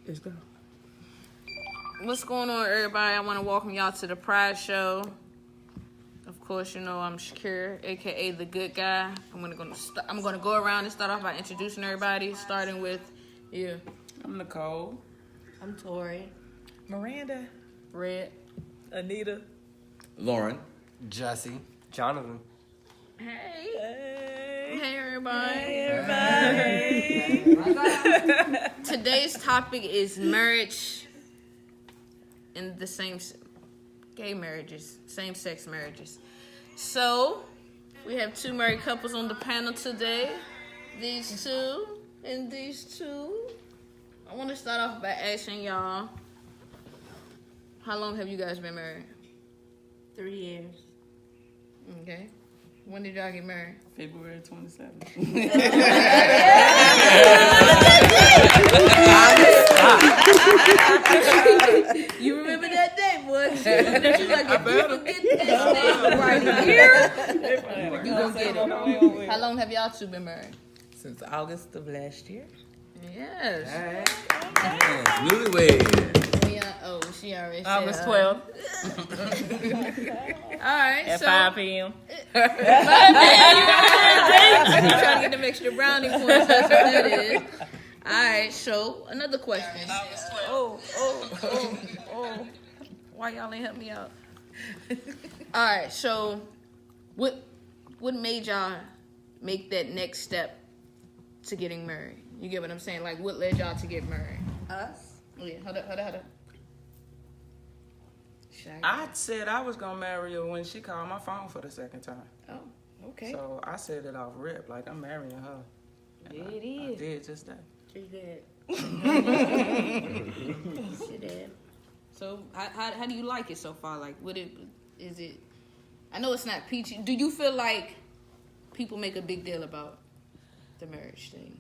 Let's go. What's going on, everybody? I want to welcome y'all to the Pride Show. Of course, you know I'm Shakira, aka the Good Guy. I'm gonna go around and start off by introducing everybody, starting with you. I'm Nicole. I'm Tori. Miranda. Red. Anita. Lauren. Jesse. Jonathan. Hey, everybody. Hey, everybody. Today's topic is marriage in the gay marriages, same-sex marriages. So, we have two married couples on the panel today. These two and these two. I want to start off by asking y'all, how long have you guys been married? 3 years. Okay. When did y'all get married? February 27th. You remember that day, boy? You like, if you forget this right here, you gonna get it. How long have y'all two been married? Since August of last year. Yes. Newlywed. She already said. August 12th All right. at so, 5 p.m. You trying to get them extra brownie points. That's what that is. All right. So another question. Oh. Why y'all ain't help me out? All right. So, what made y'all make that next step to getting married? You get what I'm saying? Like, what led y'all to get married? Us? Oh, yeah. Hold up. I said I was going to marry her when she called my phone for the second time. Oh, okay. So I said it off rip, like I'm marrying her. And I did just that. She did. She did. So how do you like it so far? Like, is it? I know it's not peachy. Do you feel like people make a big deal about the marriage thing?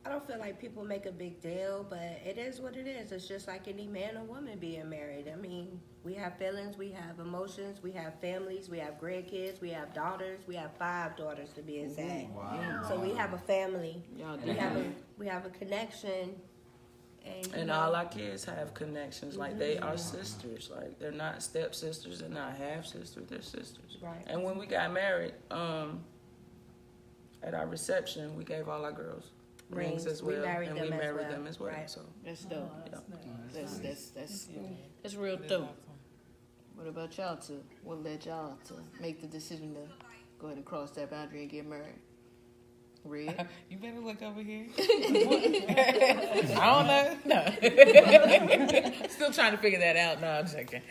I don't feel like people make a big deal, but it is what it is. It's just like any man or woman being married. I mean, we have feelings, we have emotions, we have families, we have grandkids, we have daughters. We have 5 daughters to be exact. Wow. So we have a family. Y'all do. We have a connection. And all our kids have connections. Like, they are sisters. Like, they're not stepsisters, they're not half-sisters, they're sisters. Right. And when we got married, at our reception, we gave all our girls rings as well. We married them as well. Right. So That's dope. yeah. That's real dope. What about y'all two? What led y'all to make the decision to go ahead and cross that boundary and get married? Red? You better look over here. I don't know. No. Still trying to figure that out. No, I'm joking.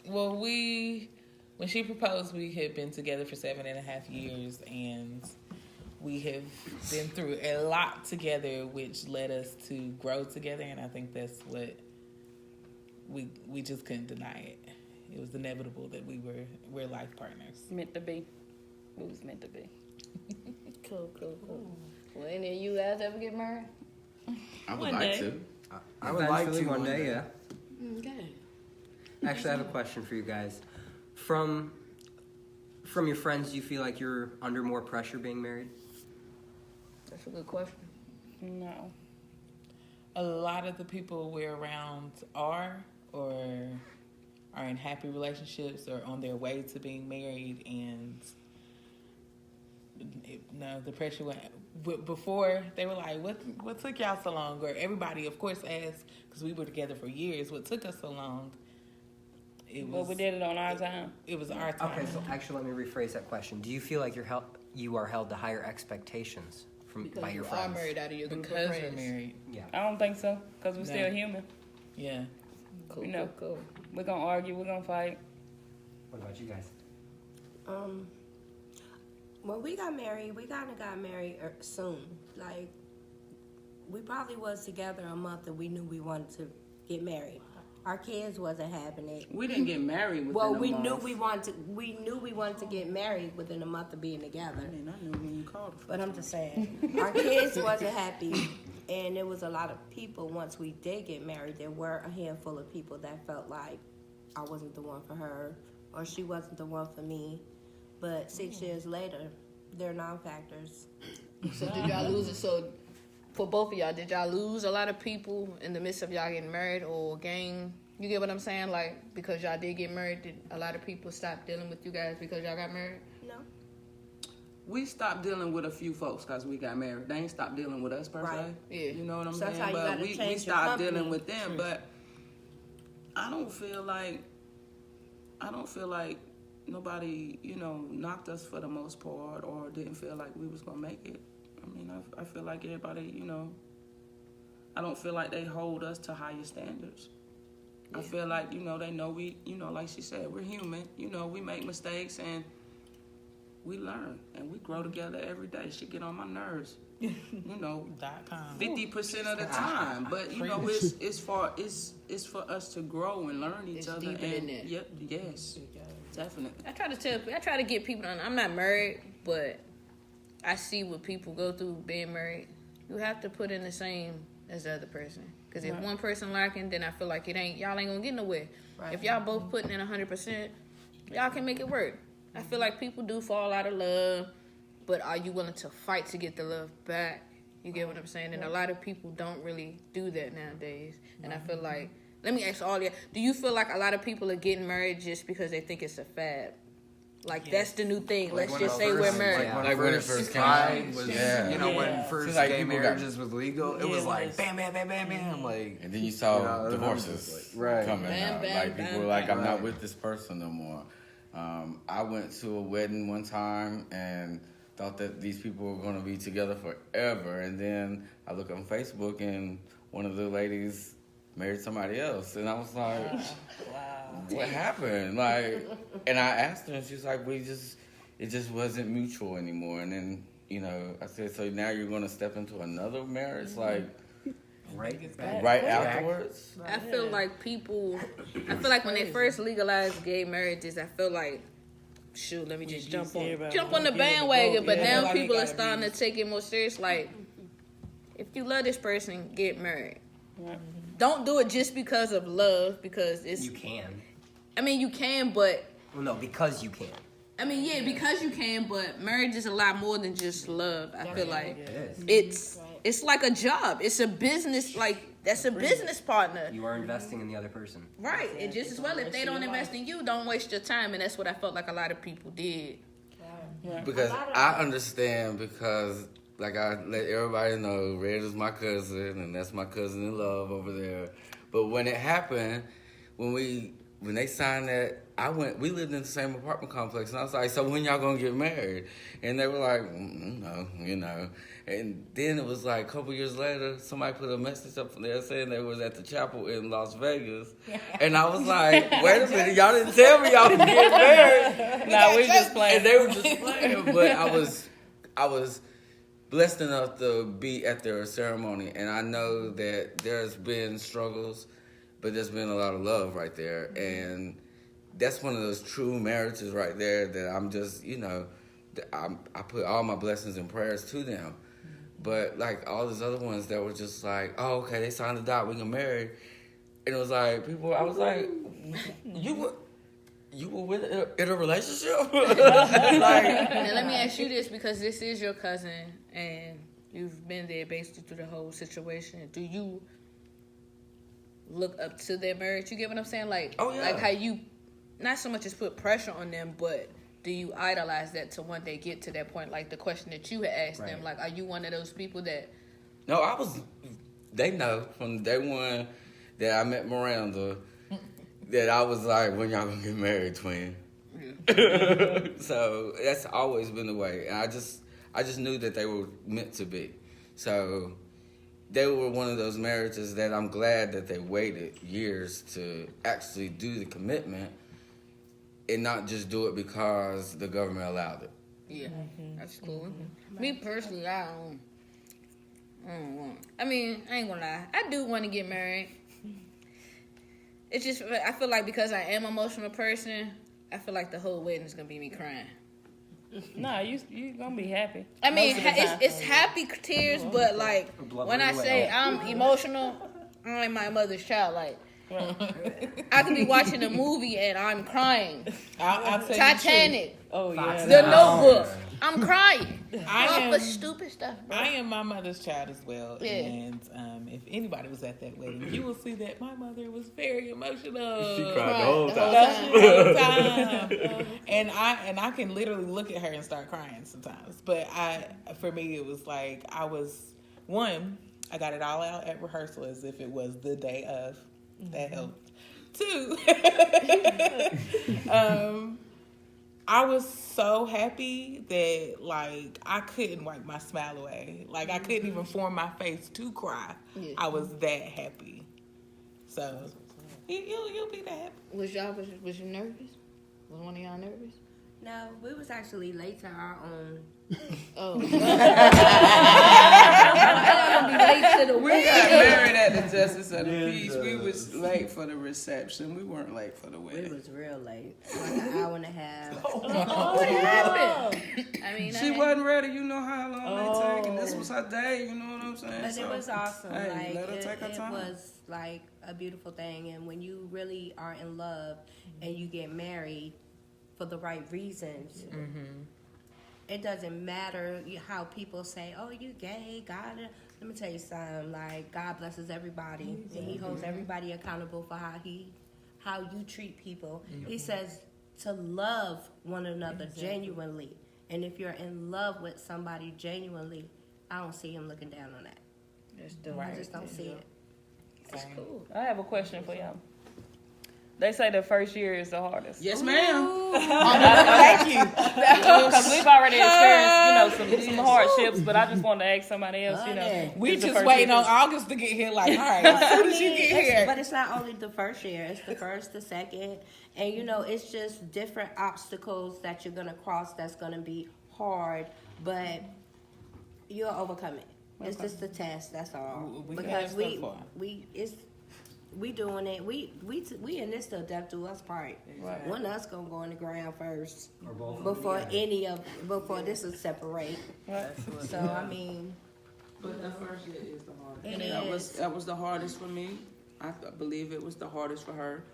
Well, when she proposed, we had been together for 7.5 years, and we have been through a lot together, which led us to grow together, and I think that's what we just couldn't deny it. It was inevitable that we're life partners. Meant to be. It was meant to be. Cool. Well, any of you guys ever get married? I would like to. I would like to one day, yeah. Okay. Actually, I have a question for you guys. From your friends, do you feel like you're under more pressure being married? That's a good question. No. A lot of the people we're around are in happy relationships or on their way to being married, and the pressure went. Before, they were like, what took y'all so long? Or everybody, of course, asked, because we were together for years, what took us so long? But we did it on our time. It was our time. Okay, so actually, let me rephrase that question. Do you feel like you are held to higher expectations by your friends? Because you are married out of your group Because of we're friends. married. Yeah. I don't think so, because we're still human. Yeah. Cool, You know. cool. We're going to argue. We're going to fight. What about you guys? When we got married, we kind of got married soon. Like, we probably was together a month and we knew we wanted to get married. Our kids wasn't having it. we didn't get married within Well, a we month. knew we wanted to get married within a month of being together. I mean, I knew when you called. But I'm just saying, our kids wasn't happy, and there was a lot of people. Once we did get married, there were a handful of people that felt like I wasn't the one for her, or she wasn't the one for me. But 6 years later, they're non-factors. So did y'all lose it? So for both of y'all, did y'all lose a lot of people in the midst of y'all getting married or gain? You get what I'm saying? Like, because y'all did get married, did a lot of people stop dealing with you guys because y'all got married? No. We stopped dealing with a few folks because we got married. They ain't stopped dealing with us per Right. se. Yeah. You know what I'm So that's saying? how you But gotta we change your stopped company. dealing with them. But I don't feel like nobody, knocked us for the most part or didn't feel like we was gonna make it. I mean, I feel like everybody, I don't feel like they hold us to higher standards. I feel like, they know we, like she said, we're human. We make mistakes and we learn and we grow together every day. She get on my nerves, .com. 50% of the time. But it's for us to grow and learn each It's other. deeper than that. Yep, yes, definitely. I try to get people, I'm not married, but I see what people go through being married. You have to put in the same as the other person. Because if one person lacking, then I feel like y'all ain't gonna get nowhere. Right. If y'all both putting in 100%, y'all can make it work. I feel like people do fall out of love, but are you willing to fight to get the love back? You get what I'm saying? And a lot of people don't really do that nowadays. And I feel like, let me ask all y'all, do you feel like a lot of people are getting married just because they think it's a fad? Like, that's the new thing. Let's just say we're married. Like when it first came Pride out. was, Yeah. when first like gay people got- marriages was legal, it was like bam, bam, bam, bam, bam. Like, And then you saw You know, divorces right. coming Bam, out. bam, Like bam, people were like, I'm bam. not with this person no more. I went to a wedding one time and thought that these people were going to be together forever. And then I look on Facebook and one of the ladies married somebody else. And I was like, what happened? Like, and I asked her and she's like, it just wasn't mutual anymore. And then, I said, so now you're going to step into another marriage? Like, right afterwards? I feel like when they first legalized gay marriages, I feel like, shoot, let me just jump on the bandwagon. But now people are starting to take it more serious. Like, if you love this person, get married. Don't do it just because of love, because it's. You can. I mean, you can, but. Well, no, because you can. I mean, yeah, because you can, but marriage is a lot more than just love. I feel like It is. it's like a job. It's a business. Like, that's a business partner. You are investing in the other person. Right, and just as well, if they don't invest in you, don't waste your time, and that's what I felt like a lot of people did. Because I understand, because like I let everybody know, Red is my cousin, and that's my cousin in love over there. But when it happened, when they signed that, we lived in the same apartment complex, and I was like, so when y'all gonna get married? And they were like, no. And then it was like a couple years later, somebody put a message up there saying they was at the chapel in Las Vegas. And I was like, wait a minute, y'all didn't tell me y'all was getting married. No, we just playing. And they were just playing, but I was blessed enough to be at their ceremony, and I know that there's been struggles, but there's been a lot of love right there, and that's one of those true marriages right there that I'm just, I put all my blessings and prayers to them. But like all those other ones that were just like, oh, okay, they signed the dot, we can marry, and it was like I was like, you were in a relationship? Like, Now let me ask you this, because this is your cousin and you've been there basically through the whole situation. Do you look up to their marriage? You get what I'm saying? Like, oh, yeah. Like how you not so much as put pressure on them, but do you idolize that to one day get to that point? Like the question that you had asked them, like, are you one of those people that? No, they know from day one that I met Miranda that I was like, when y'all gonna get married, twin? So that's always been the way. And I just knew that they were meant to be. So they were one of those marriages that I'm glad that they waited years to actually do the commitment and not just do it because the government allowed it. Yeah, that's cool. Me personally, I don't want. I mean, I ain't gonna lie. I do want to get married. It's just, I feel like because I am an emotional person, I feel like the whole wedding is gonna be me crying. No, you gonna be happy. I mean, Most of the time. it's happy tears, but like Blood when I really say well. I'm emotional, I'm my mother's child. Like I could be watching a movie and I'm crying. I'll tell you Titanic, Oh yeah. The Notebook, I'm crying. I for am stupid stuff, bro. I am my mother's child as well, Yeah. and if anybody was at that wedding, you will see that my mother was very emotional. She cried the whole the time. All the time. and I can literally look at her and start crying sometimes. But for me, it was like I got it all out at rehearsal as if it was the day of. That helped. 2, I was so happy that like I couldn't wipe my smile away. Like I couldn't even form my face to cry. Yeah. I was that happy. So you'll be that happy. Was you nervous? Was one of y'all nervous? No, we was actually late to our own. Oh. We got married at the Justice of the Peace. We was late for the reception. We weren't late for the We wedding. was real late, like an hour and a half. What happened? I mean, She wasn't ready. You know how long they take, and this was her day. You know what I'm saying? But So, it was awesome. Hey, Like let her take her it time. was like a beautiful thing. And when you really are in love and you get married for the right reasons, it doesn't matter how people say, "Oh, you gay." God, let me tell you something. Like God blesses everybody, and He holds everybody accountable for how you treat people. He says to love one another genuinely. And if you're in love with somebody genuinely, I don't see him looking down on that. That's dope. I just don't see it. That's cool. I have a question for y'all. They say the first year is the hardest. Yes, ma'am. Thank you. Because we've already experienced, some hardships, but I just wanted to ask somebody else, We is the just first waiting year on August to get here. Like, all right, as soon as you get here. But it's not only the first year, it's the first, the second, and it's just different obstacles that you're gonna cross that's gonna be hard, but you'll overcome it. It's just a test, that's all. We Because have we stuff doing it. We in this till death do us part. Right. One of us gonna go on the ground first before this will separate. Right. So I mean, But the first year is the hardest. It is. That was the hardest for me. I believe it was the hardest for her.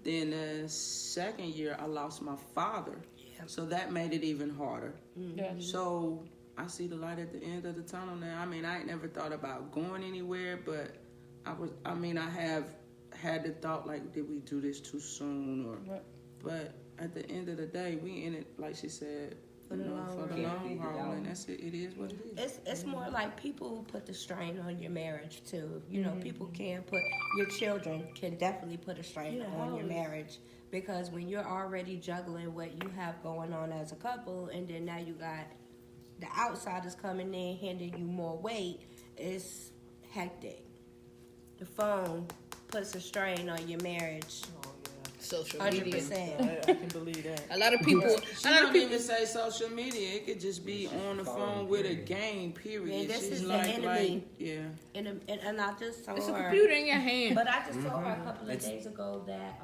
Then the second year, I lost my father, so that made it even harder. Yeah. So I see the light at the end of the tunnel now. I mean, I ain't never thought about going anywhere, but I have had the thought like, did we do this too soon? Right. But at the end of the day, we in it, like she said, for the long haul, and that's it. It is what it is. it's more like people put the strain on your marriage too. People your children can definitely put a strain on your marriage, because when you're already juggling what you have going on as a couple, and then now you got the outsiders coming in handing you more weight, it's hectic. The phone puts a strain on your marriage. Social media. 100%. I can believe that. A lot of people. She don't even say social media. It could just be on the phone with a game. Period. Yeah, this She's is the like, enemy. yeah. And I just told It's a her. computer in your hand. But I just told her a couple of days ago that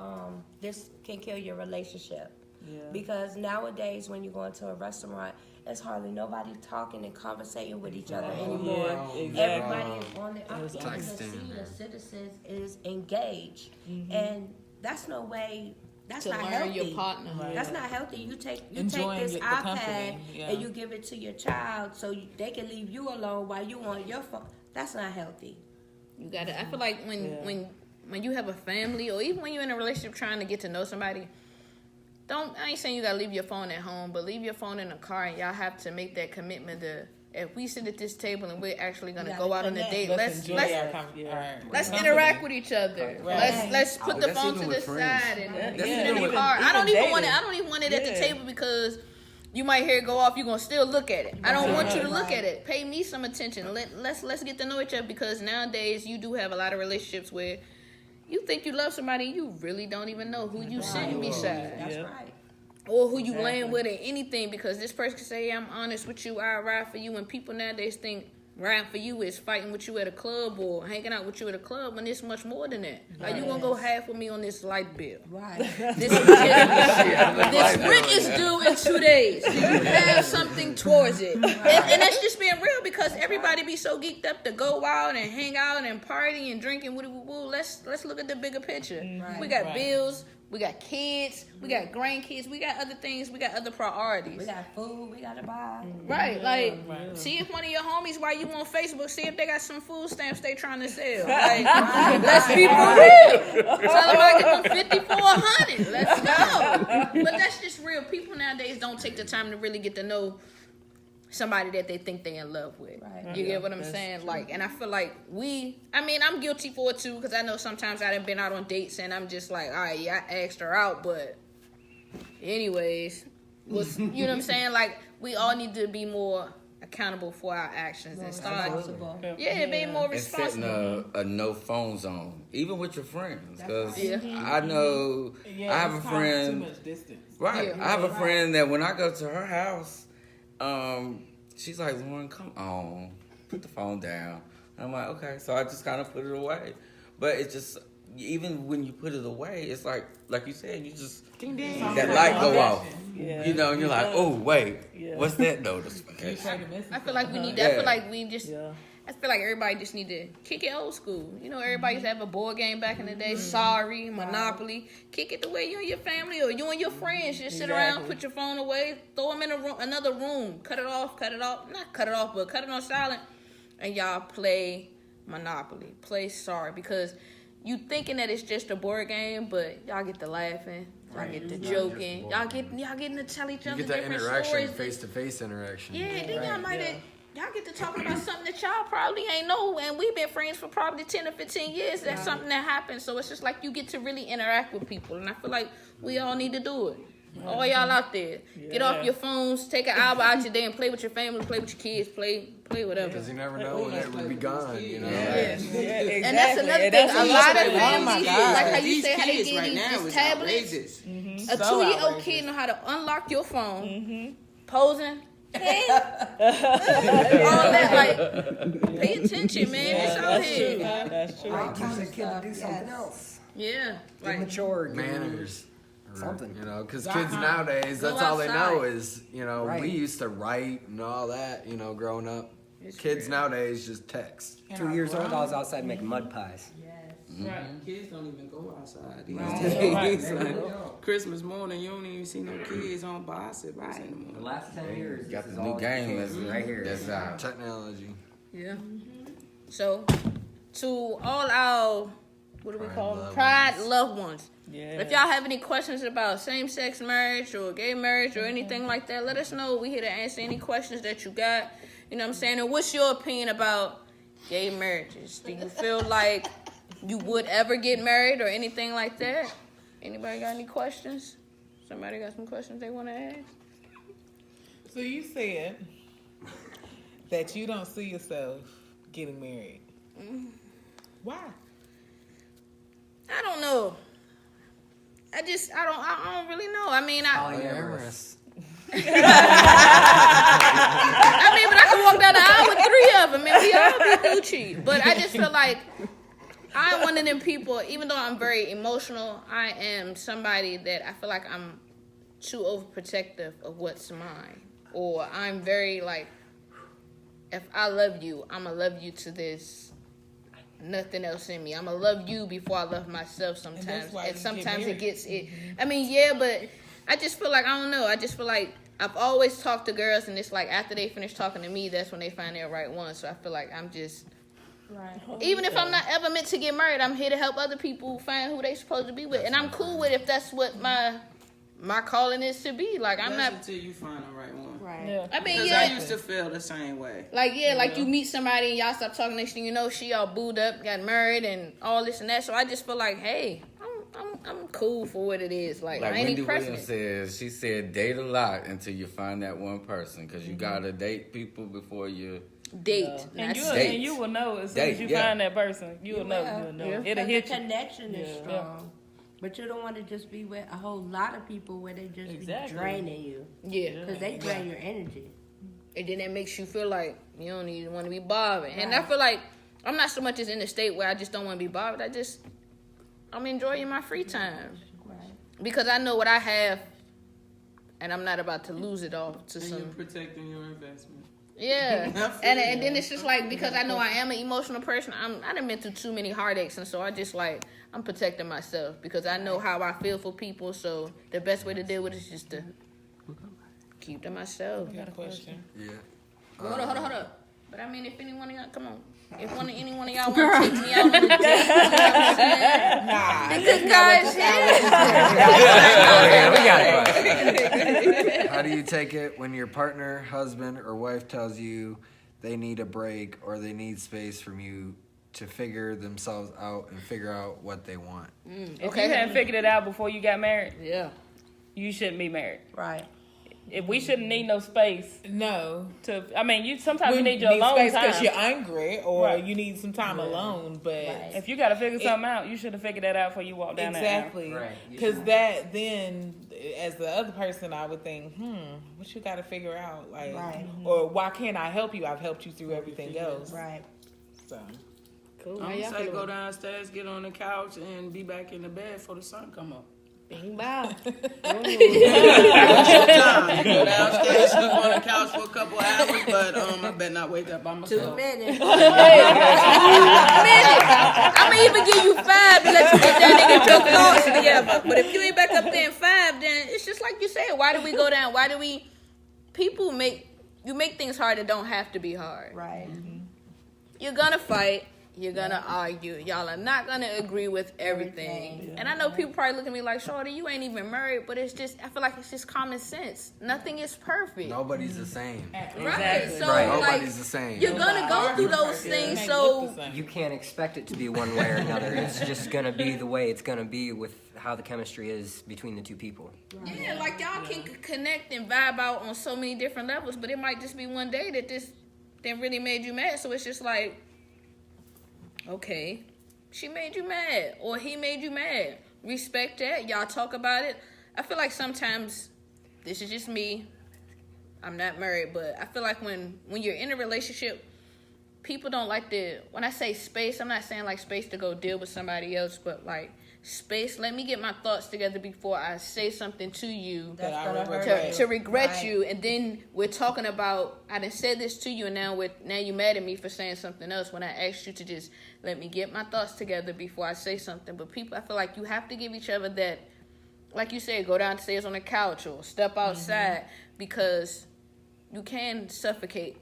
this can kill your relationship. Yeah. Because nowadays, when you go into a restaurant, it's hardly nobody talking and conversating with each other anymore. Yeah, exactly. Everybody is on their own. The Texting. senior citizens is engaged, and that's no way. That's To not learn healthy. your partner. That's not healthy. You take Enjoying this the iPad company, yeah. and you give it to your child so they can leave you alone while you on your phone. That's not healthy. You gotta. I feel like when you have a family, or even when you're in a relationship trying to get to know somebody, I ain't saying you gotta leave your phone at home, but leave your phone in the car, and y'all have to make that commitment to, if we sit at this table and we're actually gonna go out on a date, let's interact with each other. Right. Let's put the that's phone even to the with friends. side and That's sit even in the with- car. I don't even even want it. dating. I don't even want it at the Yeah. table, because you might hear it go off. You're gonna still look at it. I don't want you to look at it. Pay me some attention. Let's get to know each other, because nowadays you do have a lot of relationships where you think you love somebody, and you really don't even know who you sitting beside. That's Yeah. right. Or who you laying with, or anything, because this person can say, I'm honest with you, I ride for you, and people nowadays think riding for you is fighting with you at a club or hanging out with you at a club, and it's much more than that. Like, you gonna go half with me on this light bill. Right. This rent is due in 2 days. Do you have something towards it? And that's just being real, because everybody be so geeked up to go out and hang out and party and drink and woo. Let's look at the bigger picture. Right. We got bills, we got kids, we got grandkids, we got other things, we got other priorities. We got food we gotta buy. Right, like, see if one of your homies while you on Facebook, see if they got some food stamps they trying to sell. Like, let's be for real. Tell them I get them 50 for 100. Let's go. But that's just real. People nowadays don't take the time to really get to know somebody that they think they in love with. Right. You get what I'm saying? Like, and I feel like I'm guilty for it too, because I know sometimes I done been out on dates and I'm just like, all right, yeah, I asked her out, but anyways, you know what I'm saying? Like, we all need to be more accountable for our actions and start being more And setting responsible. a no phone zone, even with your friends. Because Yeah. I know I have a Too friend. much distance. Right. Yeah. I have a friend that when I go to her house, she's like, Lauren, come on, put the phone down. And I'm like, okay. So I just kind of put it away. But it's just, even when you put it away, it's like you said, you just, that light go off. Yeah. You know, and you're like, oh, wait, Yeah. what's that notification? I feel like we need that. I feel Yeah. like we just. I feel like everybody just need to kick it old school. You know, everybody used to have a board game back in the day. Sorry, Monopoly. Kick it the way you and your family or you and your friends just sit around, put your phone away, throw them in another room, cut it off, not cut it off, but cut it on silent, and y'all play Monopoly, play Sorry, because you thinking that it's just a board game, but y'all get to laughing, y'all get to joking, y'all getting to tell each You other get that different interaction, stories. face-to-face interaction. Yeah, then y'all get to talking about something that y'all probably ain't know, and we've been friends for probably 10 or 15 years. That's something that happened. So it's just like you get to really interact with people, and I feel like we all need to do it. All y'all out there, get off your phones, take an hour out your day and play with your family, play with your kids, play whatever. Because you never know when it would be gone, you know? Exactly. And that's another thing. That's A what you lot of said. families, my God. like how you These say how they kids get right now these is tablets. outrageous. A 2-year-old kid know how to unlock your phone, posing. All that, like, pay attention, man. It's out here. That's true. Right, teach the kid to do something else. Yeah, Get like, mature. get Manners. Something. You know, because kids nowadays, Go that's all they know outside. is, you know, Right. we used to write and all that, you know, growing up. It's Kids real. nowadays just text. 2 years old, I was outside making mud pies. Kids don't even go outside these days. Right. Like, Christmas morning, you don't even see no kids on bicycles anymore. The last 10 years, Got this the is new all game kids that's right here. That's out. Technology. yeah. So, to all our, what do we call them? loved Pride loved ones. Yeah. If y'all have any questions about same-sex marriage or gay marriage or anything like that, let us know. We're here to answer any questions that you got. You know what I'm saying? And what's your opinion about gay marriages? Do you feel like you would ever get married or anything like that? Anybody got any questions? Somebody got some questions they want to ask? So you said that you don't see yourself getting married. Why? I don't know. I don't really know. I mean, Polyamorous. I mean, but I can walk down the aisle with 3 of them and we all be Gucci. But I just feel like I'm one of them people, even though I'm very emotional, I am somebody that I feel like I'm too overprotective of what's mine. Or I'm very like, if I love you, I'm going to love you to this nothing else in me. I'm going to love you before I love myself sometimes. that's why And you sometimes get it married. gets it. I mean, yeah, but I just feel like, I don't know. I just feel like I've always talked to girls and it's like after they finish talking to me, that's when they find their right one. So I feel like I'm just, even if I'm not ever meant to get married, I'm here to help other people find who they supposed to be with. And I'm cool with if that's what my calling is to be. Like, I'm That's not, until you find the right one. Right. Yeah. I mean, Because yeah. I used to feel the same way. Like, yeah, like you meet somebody and y'all stop talking, next thing you know, she all booed up, got married and all this and that. So I just feel like, hey, I'm cool for what it is. Like I Like ain't Wendy even pressing Williams it. says, she said, date a lot until you find that one person. Because you got to date people before you... Date. And That's you and you will know as soon as you Date, yeah. find that person. You'll know. You'll know. It'll Because hit the you. connection is Yeah. strong. But you don't want to just be with a whole lot of people where they just Exactly. be draining you. Yeah. Because they drain your energy. And then that makes you feel like you don't even want to be bothered. And I feel like I'm not so much as in the state where I just don't want to be bothered. I'm enjoying my free time. Right. Because I know what I have and I'm not about to lose it all to And you're some. protecting your investment. Yeah, and then it's just like, because I know I am an emotional person, I done been through too many heartaches, and so I just like, I'm protecting myself because I know how I feel for people. So the best way to deal with it is just to keep to myself. I got a question. Yeah. Hold up. But I mean, if any one of y'all, come on. If any one of y'all want to take me out on a date, you know what I'm saying? Nah. The good guys here. We got it. How do you take it when your partner, husband, or wife tells you they need a break or they need space from you to figure themselves out and figure out what they want? If you hadn't figured it out before you got married, Yeah. you shouldn't be married. Right. If we shouldn't need no space No. I mean, you sometimes you need your alone space time. because you're angry or Right. you need some time alone. But If you got to figure something out, you should have figured that out before you walk down that aisle. exactly, Right. because that then, as the other person, I would think, what you got to figure out, like, Right. or why can't I help you? I've helped you through everything else. Right. So Cool. I'm gonna say go downstairs, get on the couch, and be back in the bed before the sun come up. Bing bow. That's your time. You go downstairs, sleep on the couch for a couple hours, but I better not wake up by 2 myself. minutes. I'm gonna even give you 5 to let you get there and get your thoughts together. But if you ain't back up there in 5, then it's just like you said. Why do we go down? Why do we? People make things hard that don't have to be hard. Right. You're gonna fight. You're gonna argue. Y'all are not gonna agree with everything. And I know people probably look at me like, Shorty, you ain't even married, but it's just, I feel like it's just common sense. Nothing is perfect. Nobody's the same. Right? So Right. like, Nobody's the same. you're gonna go through those things. They So look the same. You can't expect it to be one way or another. It's just gonna be the way it's gonna be with how the chemistry is between the two people. yeah, like y'all can connect and vibe out on so many different levels, but it might just be one day that this then really made you mad. So it's just like, okay, she made you mad or he made you mad. Respect that. Y'all talk about it. I feel like sometimes, this is just me, I'm not married, but I feel like when you're in a relationship, people don't like when I say space, I'm not saying like space to go deal with somebody else, but like space, let me get my thoughts together before I say something to you That's I gonna regret. hurt. to regret Right. you, and then we're talking about, I done said this to you, and now you mad at me for saying something else when I asked you to just let me get my thoughts together before I say something. But people, I feel like you have to give each other that, like you said, go downstairs on the couch or step outside, because you can suffocate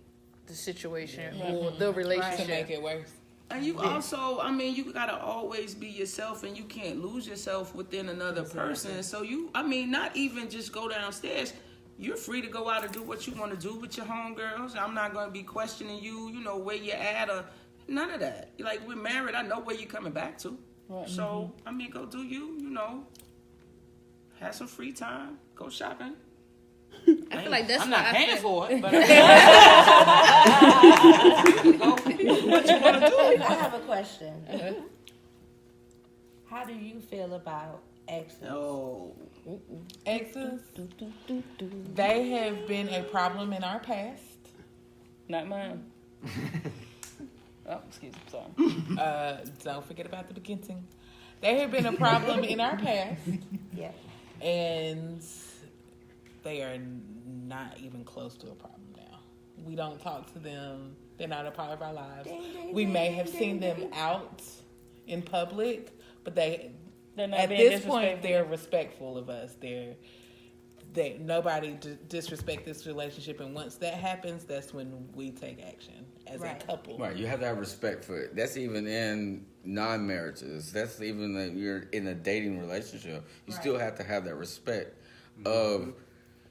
the situation or the To relationship. make it worse. And you also, I mean, you gotta always be yourself, and you can't lose yourself within another person. So not even just go downstairs. You're free to go out and do what you want to do with your homegirls. I'm not gonna be questioning you, where you're at or none of that. Like, we're married, I know where you're coming back to. Right. So, go do you, have some free time, go shopping. I feel like that's I'm why not I paying feel- for it, but I have a question. How do you feel about exes? oh, Exes, they have been a problem in our past. Not mine. Oh, excuse me. Sorry. Don't forget about the beginning. They have been a problem in our past, Yeah. and they are not even close to a problem now. We don't talk to them. They're not a part of our lives. We may have seen them out in public, but They're not at being this point, disrespectful. they're respectful of us. Nobody disrespect this relationship, and once that happens, that's when we take action as Right. a couple. Right, you have to have respect for it. That's even in non-marriages. That's even if you're in a dating relationship. You still have to have that respect of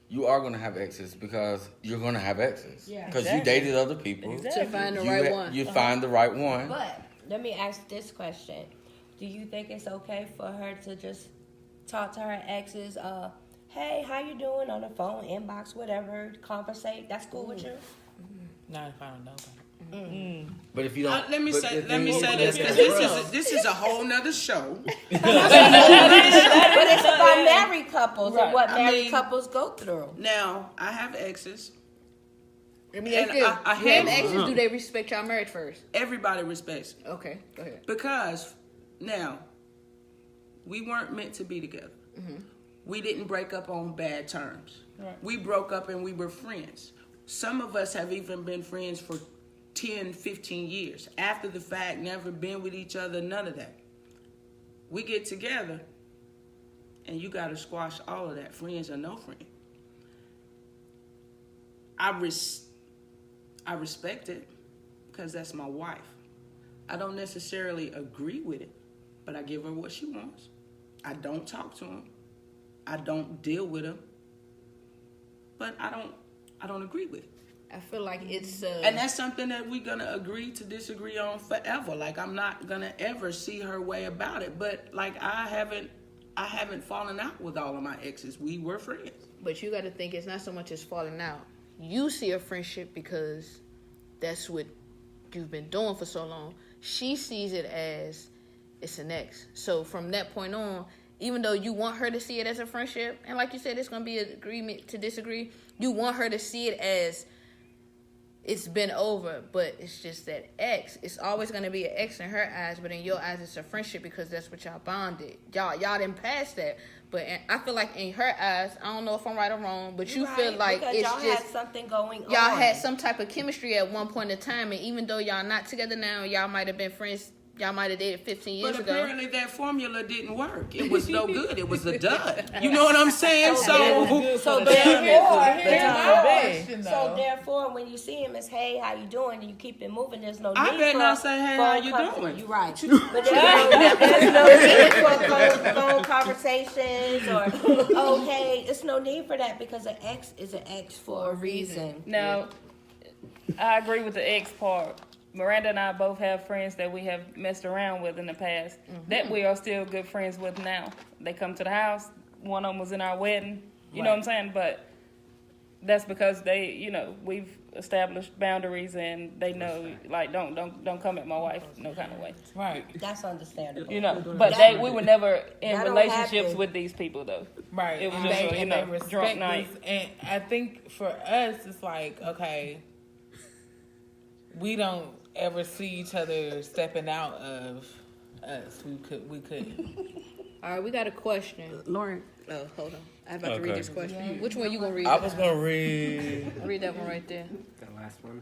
you are going to have exes because you're going to have exes. Yeah. Because Exactly. you dated other people. To find the You right ha- one. You find the right one. But let me ask this question: do you think it's okay for her to just talk to her exes? Hey, how you doing, on the phone, inbox, whatever, conversate? That's cool with you? Not if I don't know about it. But if you don't, let me but say the thing is, this. that's This is a whole nother show. But it's about married couples Right. and what I married mean- couples go through. Now, I have exes. Let me And ask you. I You have hate- exes, do they respect y'all marriage first? Everybody respects me. Okay, go ahead. Because now we weren't meant to be together. We didn't break up on bad terms. Right. We broke up and we were friends. Some of us have even been friends for 10, 15 years. After the fact, never been with each other, none of that. We get together, and you got to squash all of that, friends or no friend. I respect it because that's my wife. I don't necessarily agree with it, but I give her what she wants. I don't talk to him. I don't deal with him. But I don't agree with it. I feel like it's And that's something that we're gonna agree to disagree on forever. Like, I'm not gonna ever see her way about it. But like, I haven't fallen out with all of my exes. We were friends. But you got to think it's not so much as falling out. You see a friendship because that's what you've been doing for so long. She sees it as it's an ex. So from that point on, even though you want her to see it as a friendship, and like you said, it's going to be an agreement to disagree, you want her to see it as it's been over, but it's just that ex. It's always going to be an ex in her eyes, but in your eyes, it's a friendship because that's what y'all bonded. Y'all didn't pass that. But I feel like in her eyes, I don't know if I'm right or wrong, but you feel like because it's y'all just had something going on. y'all had some type of chemistry at one point in time, and even though y'all not together now, y'all might have been friends. Y'all might have dated 15 years But ago. apparently that formula didn't work. It was no good. It was a dud. You know what I'm saying? So therefore, when you see him, it's hey, how you doing? And you keep it moving. There's no need I better for not say, hey, how you doing? You're right. But there's no need for phone conversations or oh hey. It's no need for that because an ex is an ex for a reason. Now, I agree with the ex part. Miranda and I both have friends that we have messed around with in the past that we are still good friends with now. They come to the house. One of them was in our wedding. You know what I'm saying? But that's because they, you know, we've established boundaries and they know, like, don't come at my wife no kind of way. Right. That's understandable. You know, but we were never in that don't relationships happen. with these people though. Right. It was And just they, a, and they drunk respect night. us. And I think for us, it's like, okay, we don't ever see each other stepping out of us. We couldn't. All right, we got a question. Lauren, Oh, hold on. I'm about to Okay. read this question. Which one you gonna read? I was gonna read. Read that one right there. That last one.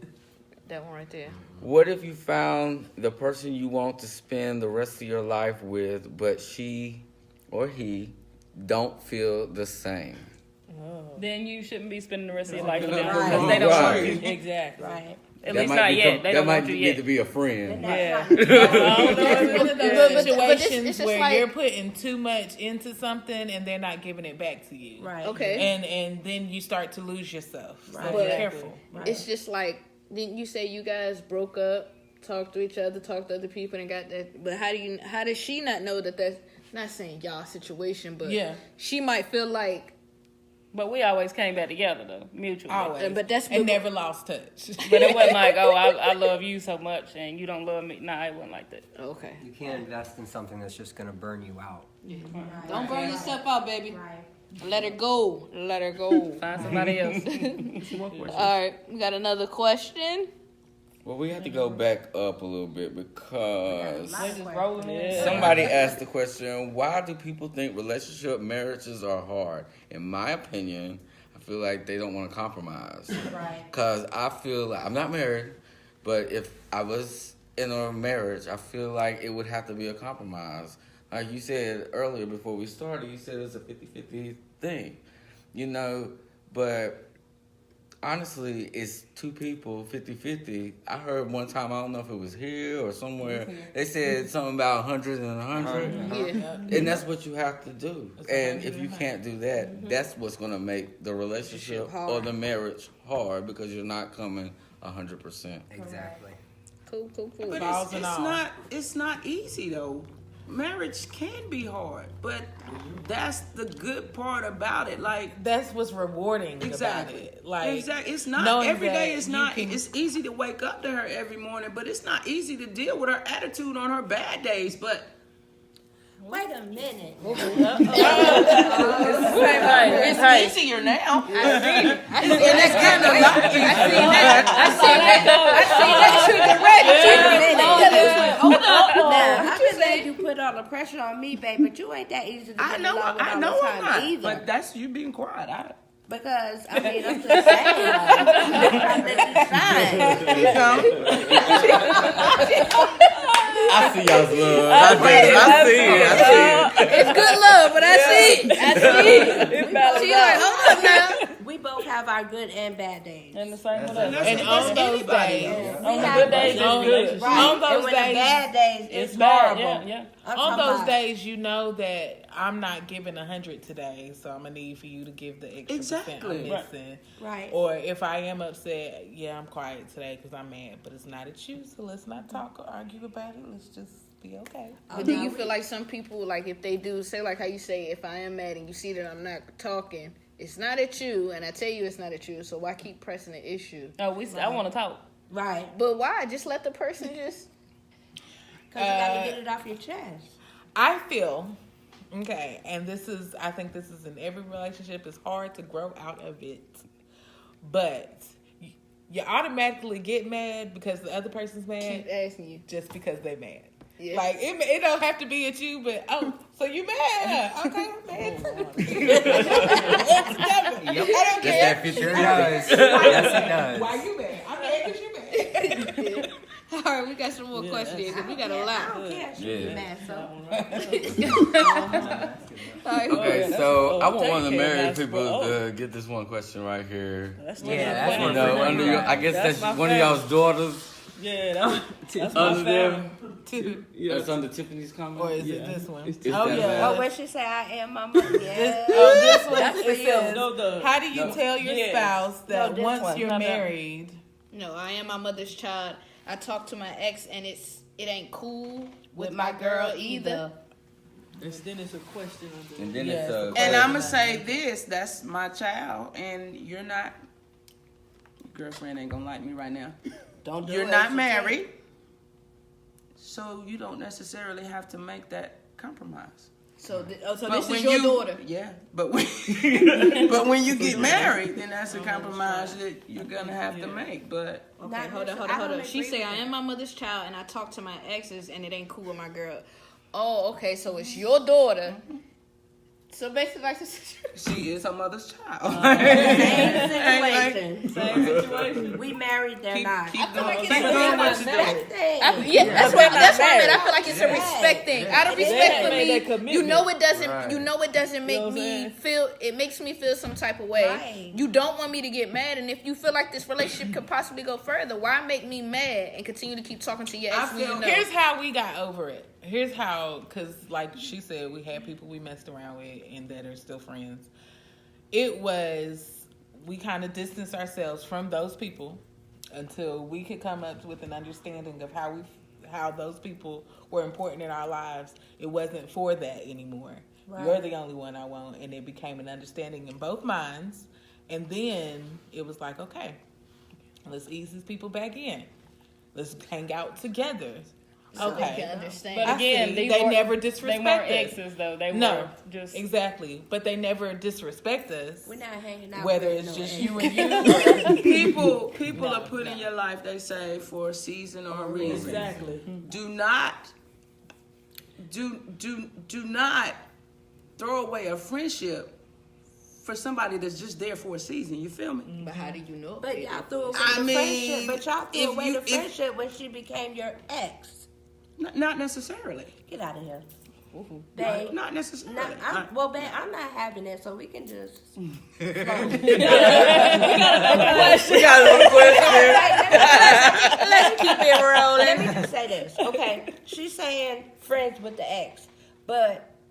That one right there. What if you found the person you want to spend the rest of your life with, but she or he don't feel the same? Then you shouldn't be spending the rest of your life with them Right. because they don't want Right. you. Exactly. Right. At That least might not become- yet. They don't that want might you need to yet. be a friend. Yeah. I don't know. It's one of those But this- situations it's just where like- you're putting too much into something and they're not giving it back to you. Right. Okay. And then you start to lose yourself. So Right. be But- careful. It's just like, didn't you say you guys broke up, talked to each other, talked to other people, and got that? But how does she not know that that's not saying y'all situation, but Yeah. she might feel like, But we always came back together though, mutually. Always. but that's and never lost touch. But it wasn't like, oh, I love you so much and you don't love me. Nah, it wasn't like that. okay. You can't invest in something that's just gonna burn you out. Don't burn yourself out, baby. Right. Let her go. Let her go. Find somebody else. All right, we got another question. Well, we have to go back up a little bit because They just rolling in. somebody asked the question, why do people think marriages are hard? In my opinion, I feel like they don't want to compromise. Right. Because I feel like, I'm not married, but if I was in a marriage, I feel like it would have to be a compromise. Like you said earlier before we started, you said it's a 50-50 thing, you know, but honestly, it's two people, 50-50. I heard one time, I don't know if it was here or somewhere, they said something about 100 and 100. Yeah. And that's what you have to do. And if you can't do that, that's what's going to make the relationship or the marriage hard because you're not coming 100%. Exactly. Cool. But Balls and all. it's not easy though. Marriage can be hard, but that's the good part about it. Like, That's what's rewarding exactly, about it. Like, exactly. It's not knowing every day. that It's you not. can- It's easy to wake up to her every morning, but it's not easy to deal with her attitude on her bad days. But Wait a minute. it's easier now. Now, I've been letting you put all the pressure on me, babe, but you ain't that easy to I get know. along with I all know the I'm time not. either. But that's you being quiet. Because, I mean, I'm just saying, I see y'all's love. I see it. It's good love, but I see it. I see it. She like, hold up now. we both have our good and bad days. And the same with us. And on those days, On the good days, it's good. Right. on those and when days- the bad days, It's it's bad. horrible. Yeah. I'm on talking those about- days, you know that I'm not giving 100 today, so I'm gonna need for you to give the extra percent I'm Exactly. missing. Right. Or if I am upset, yeah, I'm quiet today because I'm mad, but it's not at you, so let's not talk or argue about it. Let's just be okay. But do you feel like some people, like if they do say like how you say, if I am mad and you see that I'm not talking, it's not at you, and I tell you it's not at you, so why keep pressing the issue? Oh, I want to talk. Right. But why? Just let the person just. Because you got to get it off your chest. I feel, okay, and I think this is in every relationship, it's hard to grow out of it. But you automatically get mad because the other person's mad Keep asking you. just because they mad. Yeah. Like, it don't have to be at you, but, so you mad, huh? Okay, I'm mad too. I don't Just care. that 50 Sure does. Yes, it does. Why you mad? I'm mad because you mad. All right, we got some more questions because we got a I lot. don't care. She Yeah. be mad, so. All right. Okay, so I want take one of the care, married that's people for- to get this one question right here. That's Yeah, that's You one know, for under your, I guess That's that's my one of y'all's daughters. Yeah, that's my Under them. family. That's under Tiffany's comment. Or is it this one? Is Oh, that yeah. bad? Oh, when she say I am my mother, yeah. This one, That's for it you. says, No, the- how do you tell your Yeah. spouse that No, this once one. you're Not that one. married, No, I am my mother's child. I talk to my ex, and it ain't cool with my girl either. Then it's a question under. And then Yeah, it's a. And I'm gonna say this: that's my child, and you're not. Girlfriend ain't gonna like me right now. Don't do You're it. not married, so you don't necessarily have to make that compromise. So, so But this when is your daughter. Yeah, but when but when you get married, then that's a compromise that you're gonna have to make. But Okay, Not hold on. necessarily. I don't She agree say with I that. am my mother's child, and I talk to my exes, and it ain't cool with my girl. Oh, okay. So it's your daughter. So basically, like this. she is her mother's child. Same situation. Same situation. We married, they're not. Keep feel like going. it's Keep a doing what That's you're doing. the thing. That's they're what not I meant. I married. feel like it's a respect thing. Out of They respect haven't for made that me, commitment. you know it doesn't. Right. You know it doesn't make You know what I'm me saying? feel. It makes me feel some type of way. Right. You don't want me to get mad, and if you feel like this relationship could possibly go further, why make me mad and continue to keep talking to your ex? I when you feel- know? here's how we got over it. Here's how, because like she said, we had people we messed around with and that are still friends. It was, we kind of distanced ourselves from those people until we could come up with an understanding of how those people were important in our lives. It wasn't for that anymore. Right. You're the only one I want, and it became an understanding in both minds. And then it was like, okay, let's ease these people back in. Let's hang out together. So they can Okay. understand. But I again, see. they They weren't- never They disrespect weren't us. exes though. They No, were just. exactly. But they never disrespect us. We're not hanging out. Whether with it's no just ex. you and you. People are put in your life, they say, for a season or a reason. Exactly. Do not throw away a friendship for somebody that's just there for a season. You feel me? But how do you know? But y'all threw away I the mean, friendship. But y'all threw if away you- the if- friendship when she became your ex. Not necessarily. Get out of here. Babe. Not necessarily. Well, babe, I'm not having it, so we can just. We got a little question. Let's keep it rolling. Let me just say this, okay? She's saying friends with the ex,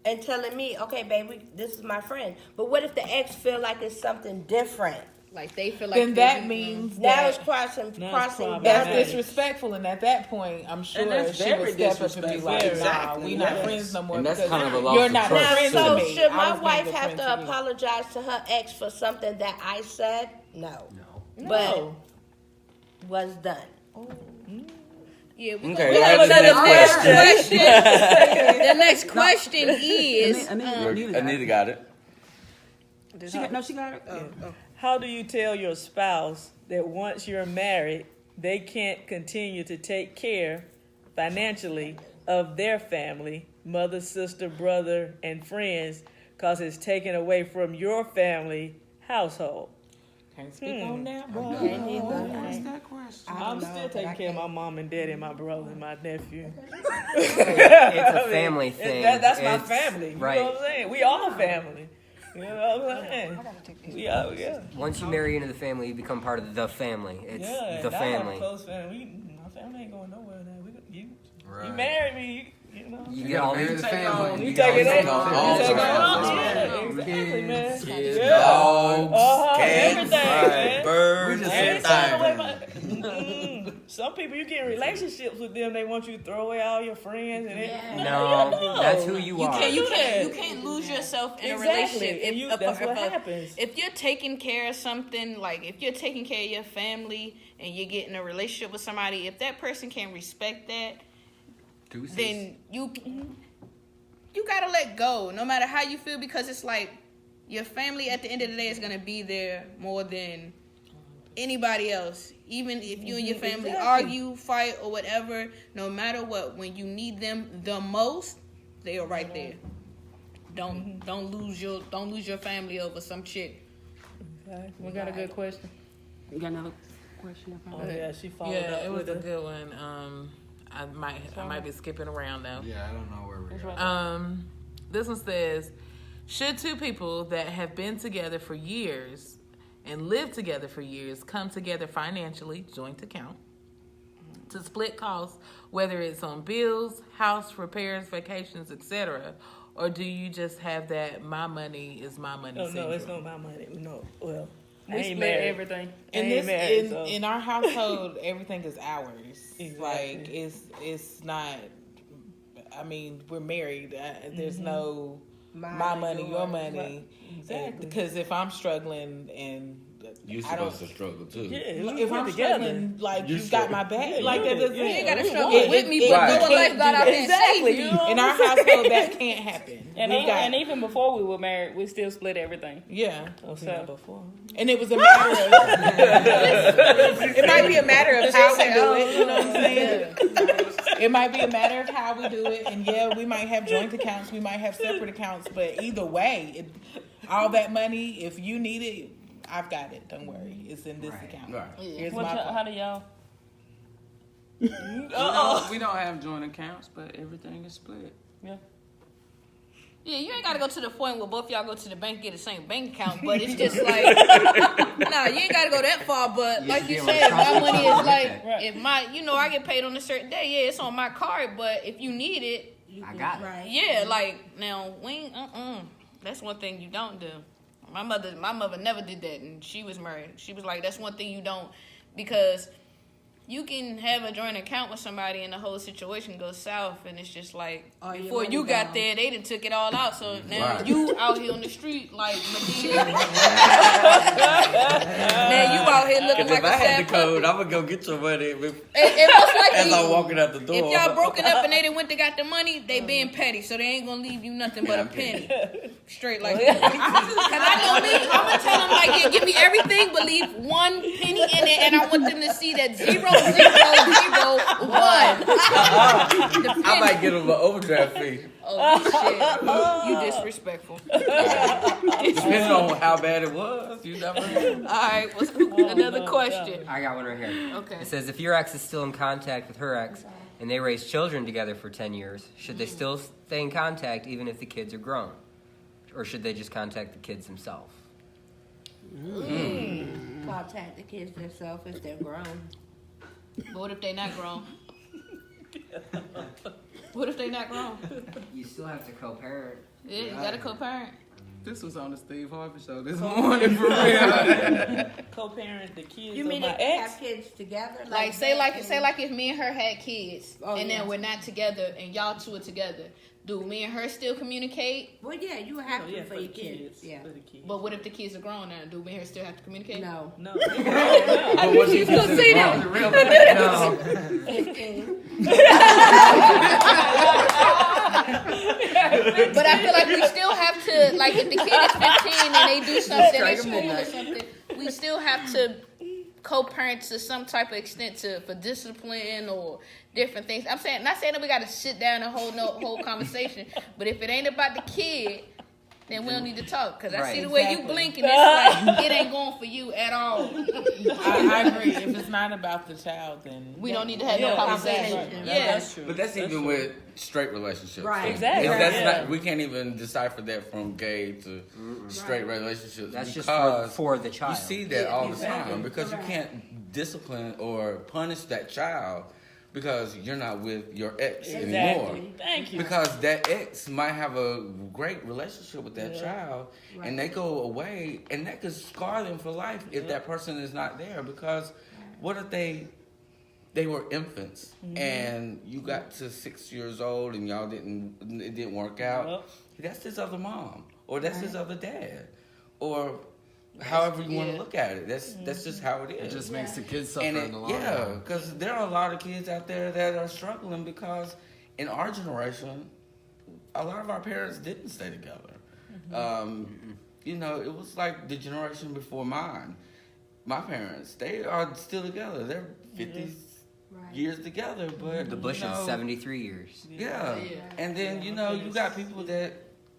and telling me, okay, baby, this is my friend. But what if the ex feel like it's something different? Like they feel like Then that means Now it's that crossing problematic. boundaries. that's disrespectful. And at that point, I'm sure And that's she would very step up and be disrespectful. like, nah, Exactly, we not yes. friends no more. And that's because kind of a loss you're of not trust. Now, friends so to me. should I my was being wife good have friends to with you. apologize to her ex for something that I said? No. No. But was done. Yeah, we Okay, gonna that's go to the the next next question. The next question is, Anita got it. She got it. How do you tell your spouse that once you're married, they can't continue to take care financially of their family, mother, sister, brother, and friends, because it's taken away from your family household? Can't speak on that, bro. Can't either. What's that question? I'm still taking care of my mom and daddy and my brother and my nephew. It's a family thing. That's my It's- family. You right. know what I'm saying? We all family. You know what I'm saying? Yeah. Once you marry into the family, you become part of the family. It's Yeah, the and I have a family. close family. My family ain't going nowhere now. You Right. married me, you know. You get all marry these. the family. You gotta take it take on. on You all take it sides. on. Yeah, exactly, man. Kids, Yeah. dogs, Everything, cats, man. birds, We just I ain't said throwing away time. my. Some people you get in relationships with them, they want you to throw away all your friends and everything. No, that's who you are. You that. can't lose yourself in a Exactly, relationship. and that's what happens. If you're taking care of something, like if you're taking care of your family and you're getting a relationship with somebody, if that person can respect that, Deuces. then you gotta let go, no matter how you feel, because it's like your family at the end of the day is gonna be there more than anybody else. Even if you and your family argue, fight, or whatever, no matter what, when you need them the most, they are right there. Don't lose your family over some chick. We got a good question. You got another question? Oh yeah, she followed Yeah, up it was with a it. good one. I might be skipping around now. Yeah, I don't know where we're at. This one says, should two people that have been together for years and lived together for years come together financially, joint account, to split costs, whether it's on bills, house repairs, vacations, etc., or do you just have that my money is my money No, syndrome? it's not my money. No, well, I We ain't split married. everything. In our household, everything is ours. Exactly. Like it's not. I mean, we're married. There's no my money, your money. Exactly. Because if I'm struggling and You I don't. supposed to struggle too. Yeah, If I'm struggling, like you got my back, like that doesn't. You ain't gotta we struggle want with it. me, but Right. go a life God out there and Exactly. save You me. know In what our I'm saying? household, that can't happen. And even before we were married, we still split everything. Yeah, I've seen that before. and it was a matter of. It might be a matter of how we do it. You know what I'm saying? It might be a matter of how we do it, and yeah, we might have joint accounts, we might have separate accounts, but either way, all that money, if you need it, I've got it. Don't worry, it's in this account. Right. Here's What my how part. do y'all? We don't have joint accounts, but everything is split. Yeah, you ain't gotta go to the point where both y'all go to the bank and get the same bank account, but it's just like, nah, you ain't gotta go that far. But You like should you be able to said, trust my money yourself is like like, that. if I get paid on a certain day, yeah, it's on my card. But if you need it, I got it. Right. yeah, like now we ain't, that's one thing you don't do. My mother never did that, and she was married. She was like, that's one thing you don't, because you can have a joint account with somebody and the whole situation goes south, and it's just like, All your before money you got gone. there, they done took it all out. So now Right. you out here on the street like Medina. Now you out here looking Because like if I a had the sad code, puppy. I'm gonna go get your money And most likely, as I'm walking out the door. if y'all broken up and they done went to got the money, they being petty, so they ain't gonna leave you nothing but a penny. Straight like that. Cause I know me, I'm gonna tell them like, yeah, give me everything, but leave 1 penny in it, and I want them to see that 0, 0, 0, 1. The I penny. might get him an overdraft fee, Oh shit! You disrespectful. depending on how bad it was. You never know. All right, what's another question? I got one right here. Okay. It says if your ex is still in contact with her ex and they raised children together for 10 years, should they still stay in contact even if the kids are grown? Or should they just contact the kids themselves? Contact the kids themselves if they're grown. But what if they not grown? What if they not grown? You still have to co-parent. Yeah, you gotta co-parent. This was on the Steve Harvey show this morning for real. Co-parent the kids You of mean my if ex. have kids together? Like say if me and her had kids Oh, and yeah. then we're not together and y'all two are together, do me and her still communicate? Well, yeah, you have Oh, to yeah, for the your kids. Yeah. For the kids. But what if the kids are grown now? Do me and her still have to communicate? No. No. But what you gonna say that. No. 15. But I feel like we still have to, like, if the kid is 15 and they do something at school or something, we still have to co-parent to some type of extent for discipline or different things. I'm not saying that we got to sit down and whole conversation, but if it ain't about the kid, then we don't need to talk. Because I Right. see the way you blinking. It's like, it ain't going for you at all. I agree. If it's not about the child, then We don't need to have no conversation. Exactly. Yeah. That's true. But that's even with straight relationships. Right. Exactly. That's Yeah. not, we can't even decipher that from gay to straight relationships. That's just because for the child. You see that all the time because you can't discipline or punish that child because you're not with your ex anymore. Exactly. Thank you. Because that ex might have a great relationship with that child, and they go away, and that could scar them for life if that person is not there. Because what if they were infants and you got to 6 years old and it didn't work out? Yep. That's his other mom, or that's his other dad, or however you want to look at it. That's just how it is. It just makes the kids suffer And in the long run. yeah, because there are a lot of kids out there that are struggling because in our generation, a lot of our parents didn't stay together. You know, it was like the generation before mine. My parents, they are still together. They're 50 years together, but The Bush you know, is 73 years. Yeah. And then, you know, you got people that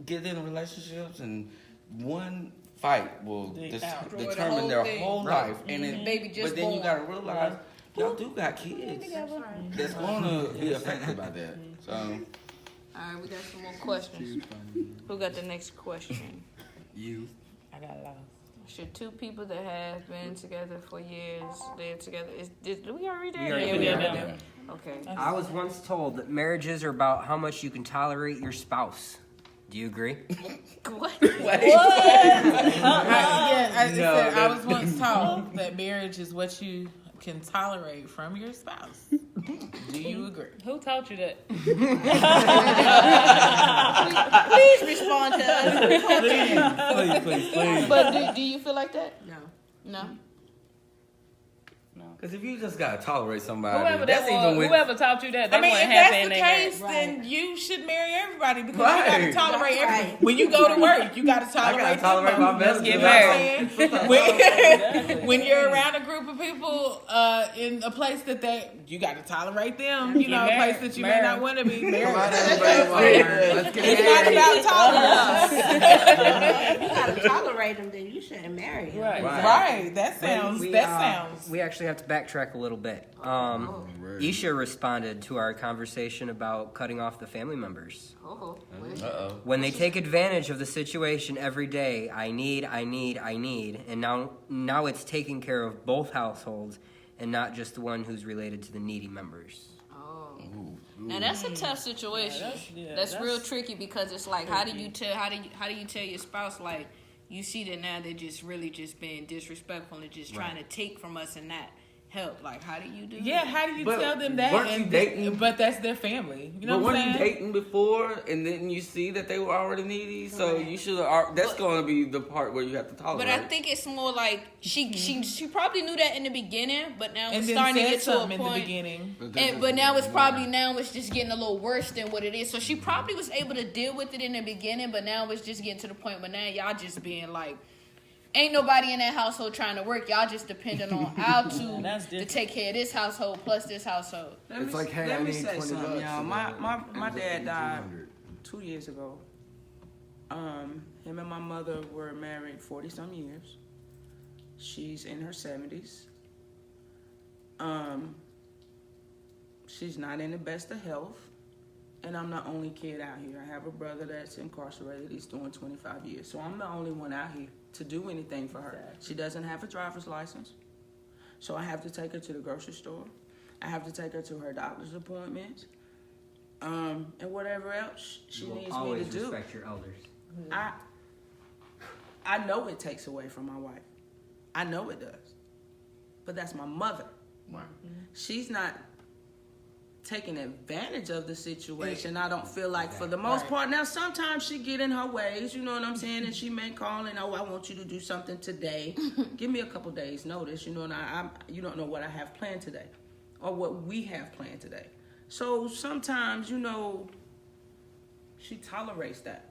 get in relationships and one fight will determine their whole life. And it, Baby just but then you born. gotta realize y'all do got kids that's gonna be affected by that. So All right, we got some more questions. Who got the next question? You. I got lost. Should two people that have been together for years live together? Did we already read that? We already we read already that. Okay. I was once told that marriages are about how much you can tolerate your spouse. Do you agree? What? I was once told that marriage is what you can tolerate from your spouse. Do you agree? Who taught you that? Please respond to us. Please. But do you feel like that? No. No. because if you just gotta tolerate somebody, Whoever that's that even was, with whoever taught you that, I mean, wasn't if that's happy the in their case, then you should marry everybody because you Right. gotta tolerate That's everybody. right. When you go to work, you gotta I tolerate gotta tolerate them. my Let's message. get You know married. what when you're around a group of people in a place that you got to tolerate them, you know, a place that you may not want to be Come married. on, everybody. Let's get It's not married. about tolerance. If you gotta tolerate them, then you shouldn't marry them. Right. Right. That sounds. We actually have to backtrack a little bit. Isha responded to our conversation about cutting off the family members. Oh. When they take advantage of the situation every day, I need, and now it's taking care of both households and not just the one who's related to the needy members. Oh. Now that's a tough situation. That's real tricky because it's like, how do you tell your spouse, like, you see that now they're just really just being disrespectful and just trying to take from us and not help. Like, how do you do Yeah, that? how do you But tell them that? weren't you dating? But that's their family. You know But what weren't I'm you saying? dating before, and then you see that they were already needy? So you should have. That's going to be the part where you have to tolerate. But I think it's more like she probably knew that in the beginning, but now And it's then starting to said get to a something in the point. beginning. But now it's just getting a little worse than what it is. So she probably was able to deal with it in the beginning, but now it's just getting to the point where now y'all just being like, ain't nobody in that household trying to work. Y'all just depending on our two to take care of this household plus this household. It's like, hey, I let me need say 20 something, bucks. y'all. and My then dad died 200. 2 years ago. Him and my mother were married 40-some years. She's in her 70s. She's not in the best of health. And I'm the only kid out here. I have a brother that's incarcerated. He's doing 25 years. So I'm the only one out here to do anything for her. She doesn't have a driver's license. So I have to take her to the grocery store. I have to take her to her doctor's appointments. And whatever else she You will needs me always to do. respect your elders. I know it takes away from my wife. I know it does. But that's my mother. She's not taking advantage of the situation. I don't feel like for the most part. Now sometimes she get in her ways, you know what I'm saying, and she may call and I want you to do something today. Give me a couple days notice, you know, and you don't know what I have planned today or what we have planned today. So sometimes, you know, she tolerates that.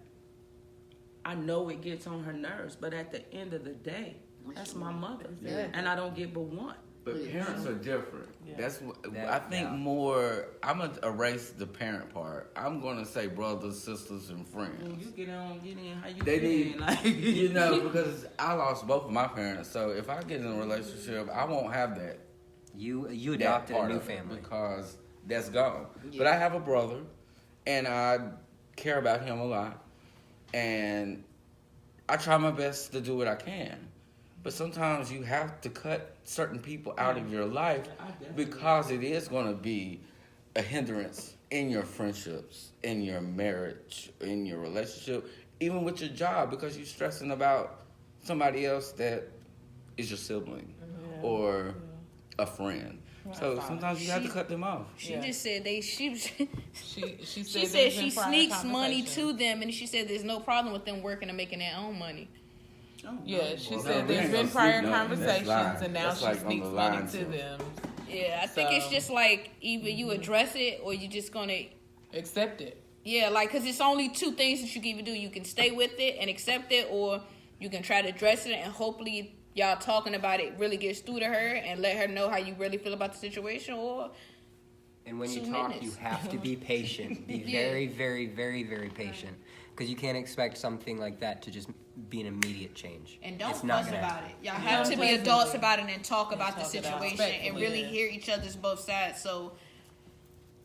I know it gets on her nerves, but at the end of the day, that's my mother. And I don't get but one. But parents are different. That's what I think Yeah. more. I'm gonna erase the parent part. I'm gonna say brothers, sisters, and When friends. you get in, how you They fit need, in? Like, you know, because I lost both of my parents. So if I get in a relationship, I won't have that. You that adopted a part new of it family. because that's gone. But I have a brother, and I care about him a lot, and I try my best to do what I can. But sometimes you have to cut certain people out of your life because it is going to be a hindrance in your friendships, in your marriage, in your relationship, even with your job, because you're stressing about somebody else that is your sibling or a friend. So sometimes you have to cut them off. She just said she She said there's she been prior sneaks money conversation. to them, and she said there's no problem with them working and making their own money. Yeah, she Well, said we there's ain't been gonna prior sneak nothing. That's conversations, lying. and now That's she like on sneaks the money line to to them. Yeah, I think it's So- just like either you address it or you just gonna Accept it. yeah, like because it's only two things that you can either do. You can stay with it and accept it, or you can try to address it and hopefully y'all talking about it really gets through to her and let her know how you really feel about the situation. Or And when you 2 talk, minutes. you have to be patient. Be Yeah. very, very, very, very patient. Because you can't expect something like that to just be an immediate change. and don't It's not fuss gonna about happen. it. Y'all have to be adults about it and talk about the talk it out. situation and really Respectfully, hear each other's both sides. So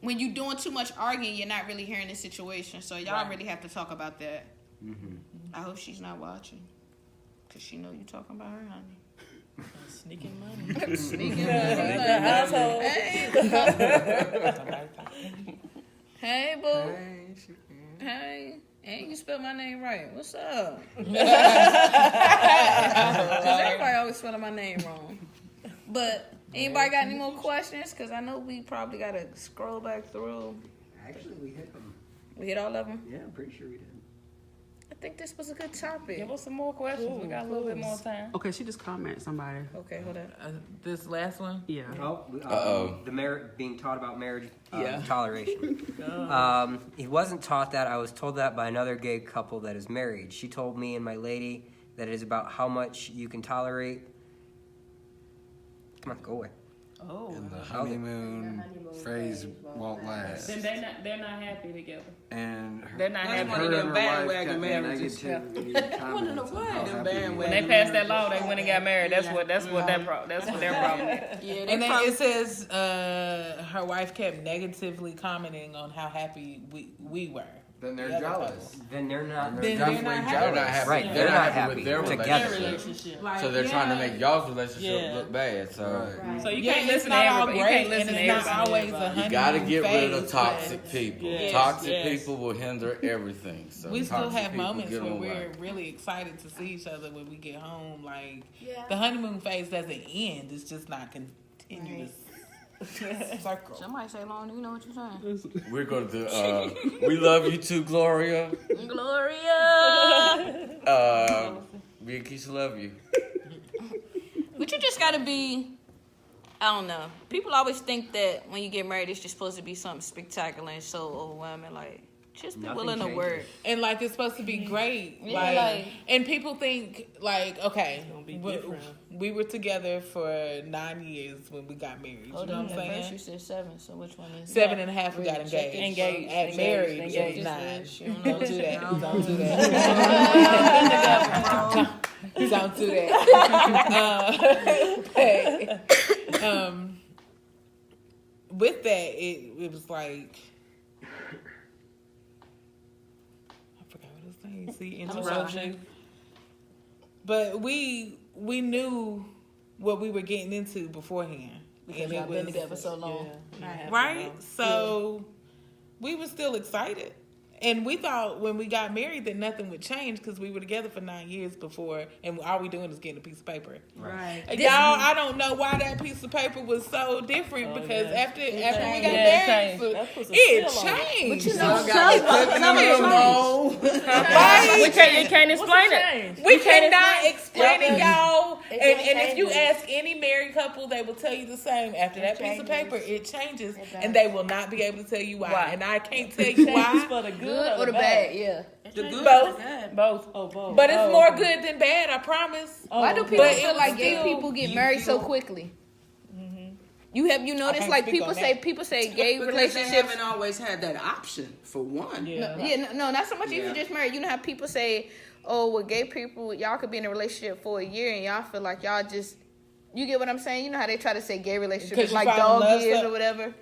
when you're doing too much arguing, you're not really hearing the situation. So y'all really have to talk about that. I hope she's not watching, cause she know you talking about her, honey. Sneaking money. Sneaking The household. Hey, boo. Hey. And you spelled my name right. What's up? Because everybody always spelling my name wrong. But anybody got any more questions? Because I know we probably got to scroll back through. Actually, we hit them. We hit all of them. Yeah, I'm pretty sure we did. I think this was a good topic. Give us some more questions. We got a little bit more time. okay, she just commented somebody. Okay, hold on. This last one. Yeah. Oh, the being taught about marriage toleration. He wasn't taught that. I was told that by another gay couple that is married. She told me and my lady that it is about how much you can tolerate. Come on, go away. Oh. And the honeymoon phase won't last. Then they're not happy together. And They're not That's happy. one of her them and her wife bandwagon got marriages. negativity comments on how Them happy bandwagon When they passed that law, they went and got married. That's what their problem is. Yeah, And then it says her wife kept negatively commenting on how happy we were. Then they're The other jealous. Then they're not. They're Then they're definitely not They're not jealous. happy. Right, They're, they're not not happy with their together. relationship. Like, So they're trying to make y'all's relationship Yeah. look bad. So So you Yeah, can't it's listen to not all everybody. You great, can't and listen to it's not everybody. always a honeymoon you got to get rid of phase, toxic but people. Yes, Toxic yes. people will hinder everything. So we still toxic have people moments get where on we're whack. really excited to see each other when we get home. Like the honeymoon phase doesn't end; it's just not continuous circle. Somebody say, "Long, you know what you're saying." We're going to. We love you too, Gloria. Gloria. Me and Keisha love you. But you just gotta be. I don't know. People always think that when you get married, it's just supposed to be something spectacular and so overwhelming. Like, just be Nothing willing to changes. work. And like it's supposed to be great. Yeah, like, like- and people think like, okay, be different. we were together for 9 years when we got married. Hold you know on. what I'm At saying? first you said 7, so which one is 7.5 we got Check it. engaged. At Engaged. married, Engaged. it's 9. She don't Don't know. do that. No. Don't do that. Don't do that. With that, it was like I forgot what I was saying. See, interruption. But we knew what we were getting into beforehand, Because y'all been together so long. right? So we were still excited. And we thought when we got married that nothing would change because we were together for 9 years before, and all we doing is getting a piece of paper. Right. Y'all, I don't know why that piece of paper was so different because after we got changed. married, That puts a it seal on it. changed. You know, You can't explain it. We cannot explain it, y'all. And if you ask any married couple, they will tell you the same. After that piece of paper, it changes, and they will not be able to tell you why. And I can't tell you It's why. for the good good or the bad? Yeah. The good. Both. Both. Oh, both. But it's more good than bad, I promise. Why do okay. people But it feel was like gay still- people get married so quickly? You noticed like people say gay Because relationships. they haven't always had that option for one. No, not so much even just married. You know how people say, oh, with gay people, y'all could be in a relationship for a year and y'all feel like y'all just, you get what I'm saying? You know how they try to say gay relationships is like dog years or whatever?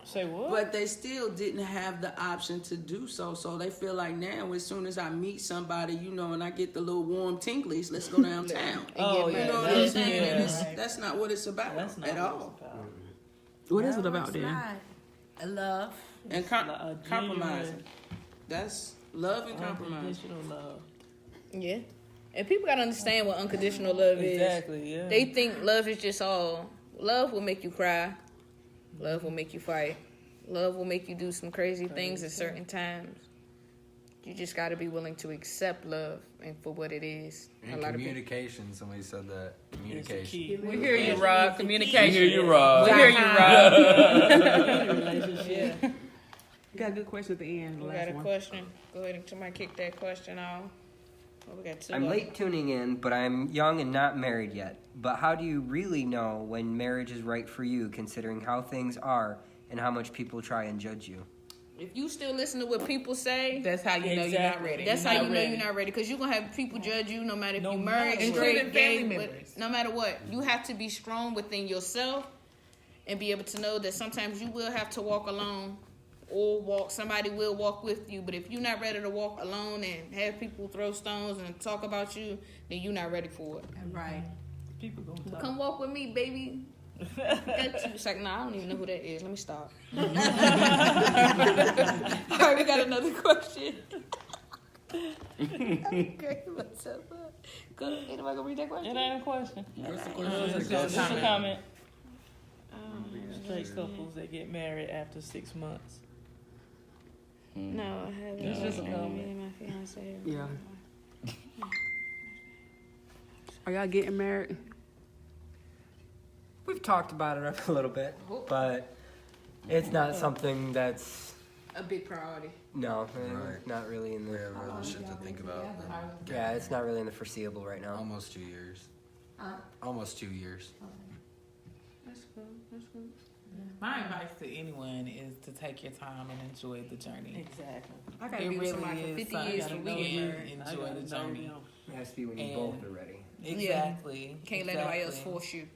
Say what? But they still didn't have the option to do so. So they feel like now, as soon as I meet somebody, and I get the little warm tinklies, let's go downtown. You know what I'm saying? And that's not what it's about at all. What is it about then? A love. And compromising. That's love and compromise. Unconditional love. Yeah. And people got to understand what unconditional love is. Exactly, yeah. They think love is just all. Love will make you cry. Love will make you fight. Love will make you do some crazy things at certain times. You just got to be willing to accept love and for what it is. And communication, somebody said that. Communication. We hear you, Rob. Communication. We hear you, Rob. We hear you, Rob. Relationship. You got a good question at the end. We got a question. Go ahead and somebody kick that question off. Oh, we got two. I'm late tuning in, but I'm young and not married yet. But how do you really know when marriage is right for you, considering how things are and how much people try and judge you? If you still listen to what people say, That's how you know you're not ready. that's how you know you're not ready. Because you're going to have people judge you no matter if you're married, including straight, gay, family but members. no matter what. You have to be strong within yourself and be able to know that sometimes you will have to walk alone or somebody will walk with you. But if you're not ready to walk alone and have people throw stones and talk about you, then you're not ready for it. Right. People gonna talk. Come walk with me, baby. It's like, nah, I don't even know who that is. Let me stop. All right, we got another question. Okay, what's up? Anybody gonna read that question? It ain't a question. What's the It's question? just a comment. Straight couples that get married after 6 months. No, I haven't. It's just a Me comment. and my fiance. Yeah. Are y'all getting married? We've talked about it a little bit, but it's not something that's A big priority. Right. not really in We the. have other shit to think about. Yeah, it's not really in the foreseeable right now. Almost 2 years. Almost 2 years. That's cool. That's cool. My advice to anyone is to take your time and enjoy the journey. Exactly. I gotta It be with really somebody for is 50 something years you for gotta we know get you married. enjoy the journey. It has to be when you And- both are ready. Exactly. Can't let nobody else Exactly. force you.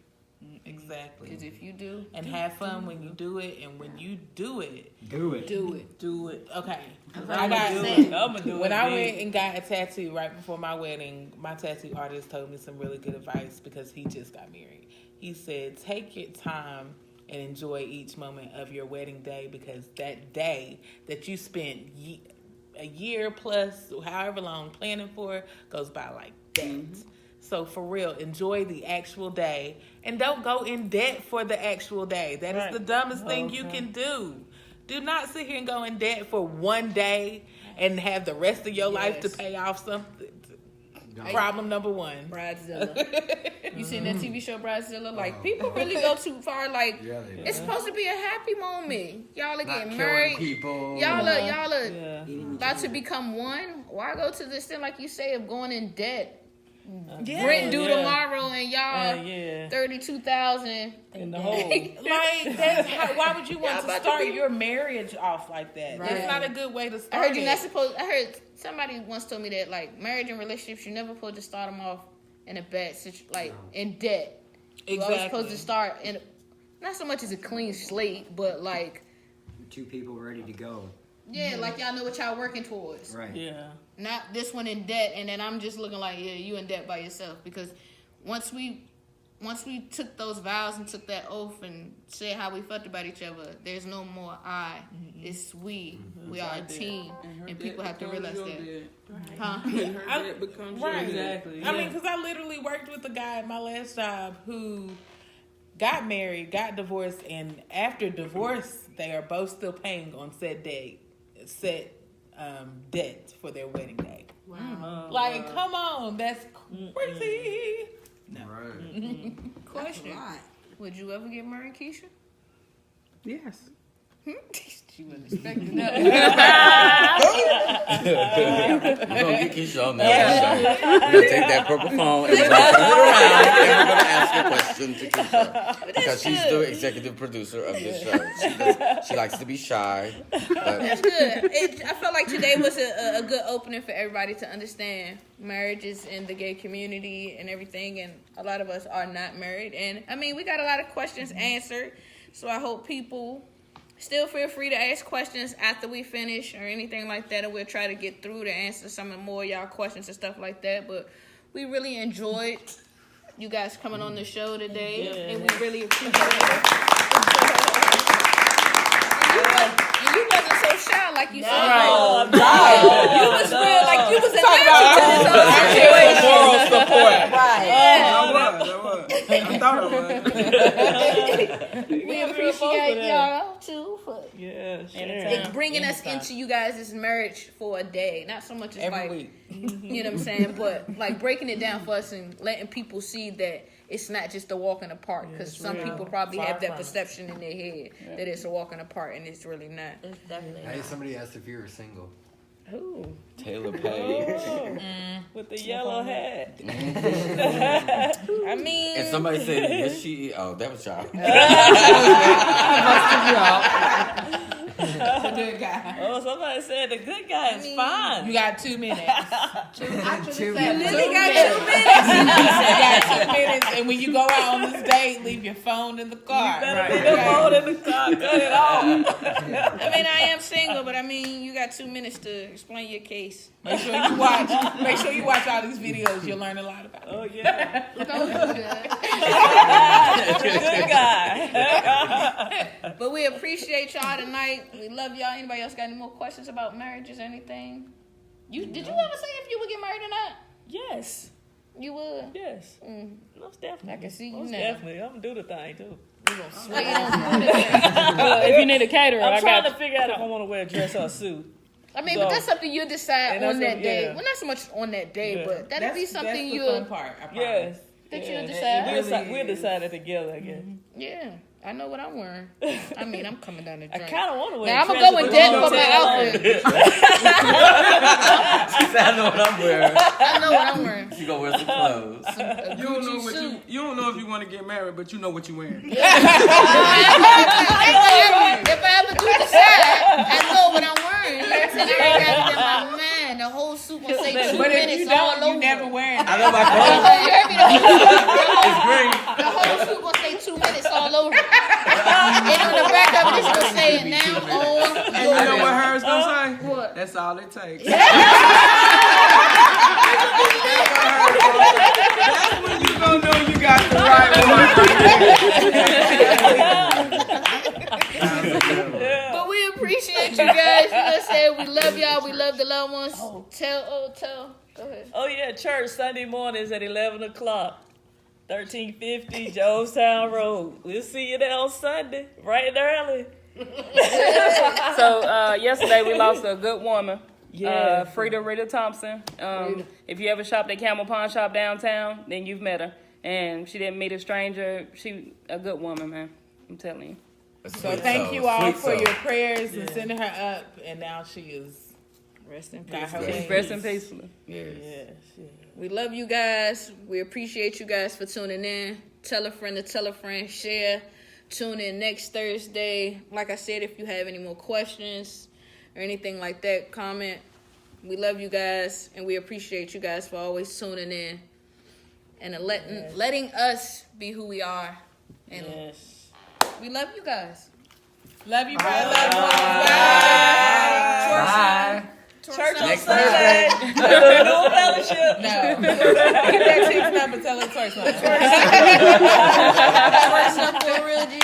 Exactly. Because if you do, And have fun when you do it, and when you do it, Do it. do it. do it. Okay. I got I'ma do it. When I big. went and got a tattoo right before my wedding, my tattoo artist told me some really good advice because he just got married. He said, take your time and enjoy each moment of your wedding day, because that day that you spent a year plus, however long, planning for goes by like that. So for real, enjoy the actual day and don't go in debt for the actual day. That is the dumbest thing you can do. Do not sit here and go in debt for one day and have the rest of your life to pay off something. Problem number one. Bridezilla. You seen that TV show Bridezilla? Like, people really go too far. Like, Yeah, they do. it's supposed to be a happy moment. Y'all are Not getting killing married. people. Y'all are Yeah. about to become one. Why go to the extent, like you say, of going in debt? Yeah. Rent due Yeah. tomorrow and y'all Yeah. 32,000 In the hole. Like, that's why would you want Y'all to about to start be- your marriage off like that? Right. That's not a good way to I start heard you're it. not supposed. I heard somebody once told me that like marriage and relationships, you're never supposed to start them off in a bad situation, like in debt. You're always supposed to start in, not so much as a clean slate, but like Two people ready to go. yeah, like y'all know what y'all working towards. Right. Yeah. Not this one in debt, and then I'm just looking like you in debt by yourself, because once we took those vows and took that oath and said how we felt about each other, there's no more I. It's we. We are a team, and people have to realize that. Huh? Her debt becomes your debt. Exactly. I mean, because I literally worked with a guy at my last job who got married, got divorced, and after divorce, they are both still paying on said debt for their wedding day. Wow. Like, come on, that's crazy. Right. Question: would you ever get married, Keisha? Yes. She wasn't expecting that. gonna get Keisha on there. We're gonna take that purple phone and we're gonna turn it around and we're gonna ask a question to Keisha because she's the executive producer of this show. She likes to be shy. That's good. I felt like today was a good opening for everybody to understand marriages in the gay community and everything. And a lot of us are not married. And I mean, we got a lot of questions answered. So I hope people still feel free to ask questions after we finish or anything like that. And we'll try to get through to answer some of more of y'all questions and stuff like that. But we really enjoyed you guys coming on the show today. And we really appreciate it. And you wasn't so shy like you said. Right. You was real like you was an Moral support. I was. I thought I was. We appreciate y'all too for Yeah, bringing us into you guys' marriage for a day. Not so much as Every like, week. you know what I'm saying, but like breaking it down for us and letting people see that it's not just a walk in the park. Because some people probably have that perception in their head that it's a walk in the park, and it's really not. It's definitely Hey, somebody asked if you were single. Ooh. Taylor Page. With the yellow hat. I mean, And somebody said, yes, she. Oh, that was y'all. The good guy. Oh, somebody said the good guy is fine. You got 2 minutes. Two you minutes. really got 2 minutes. You got 2 minutes, and when you go out on this date, leave your phone in the car. Better leave the phone in the car. Cut it off. I mean, I am single, but I mean, you got 2 minutes to explain your case. Make sure you watch. Make sure you watch all these videos. You'll learn a lot about it. Oh, yeah. Don't do that. Good guy. But we appreciate y'all tonight. We love y'all. Anybody else got any more questions about marriages or anything? Did you ever say if you would get married or not? Yes. You would. Yes. Most definitely. I can see you Most now. definitely. I'm going to do the thing, too. If you need a caterer, I'm I trying got to figure out if I want to wear a dress or a suit. I mean, but that's something you decide And on that's that day. yeah. Well, not so much on that day, but that'll be something that's the you'll fun part. I promise. Yes. that Yeah. you'll decide. We'll decide it together, I guess. Yeah, I know what I'm wearing. I mean, I'm coming down the I drink. kind of want to wear Now a I'm gonna dress, go in but debt you for don't my tell outfit. She said, I know what I'm wearing. I know what I'm wearing. She gonna wear some clothes. A You don't know Gucci what suit. you don't know if you want to get married, but you know what you're wearing. If I ever do decide, I know what I'm wearing. You know what I'm saying? I ain't got it in my mind. The whole suit gonna say 2 But if minutes you all don't, over. you never wearing it. I know my You clothes. heard me? It's green. The whole suit gonna say 2 minutes all over. And on the back of it, it's gonna say now on. And you know what hers gonna say? What? That's all it takes. That's when you gonna know you got the right one. But we appreciate you guys. You know what I'm saying? We love y'all. We love the loved ones. Tell. Go ahead. Oh, yeah, church Sunday mornings at 11 o'clock. 1350 Jonestown Road. We'll see you there on Sunday, bright and early. So yesterday we lost a good woman. Yeah. Frida Rita Thompson. If you ever shopped at Camel Pawn Shop downtown, then you've met her. And she didn't meet a stranger. She a good woman, man. I'm telling you. So thank you all for your prayers and sending her up. And now she is Rest in got peace. her wings. Rest in peacefully. Yes. We love you guys. We appreciate you guys for tuning in. Tell a friend to tell a friend. Share. Tune in next Thursday. Like I said, if you have any more questions or anything like that, comment. We love you guys, and we appreciate you guys for always tuning in and letting us be who we are. And Yes. we love you guys. Love you, brother. Bye. Church on Next Sunday. No fellowship. No. Get that chick's number. Tell her twerk something. Twerk something for a real G.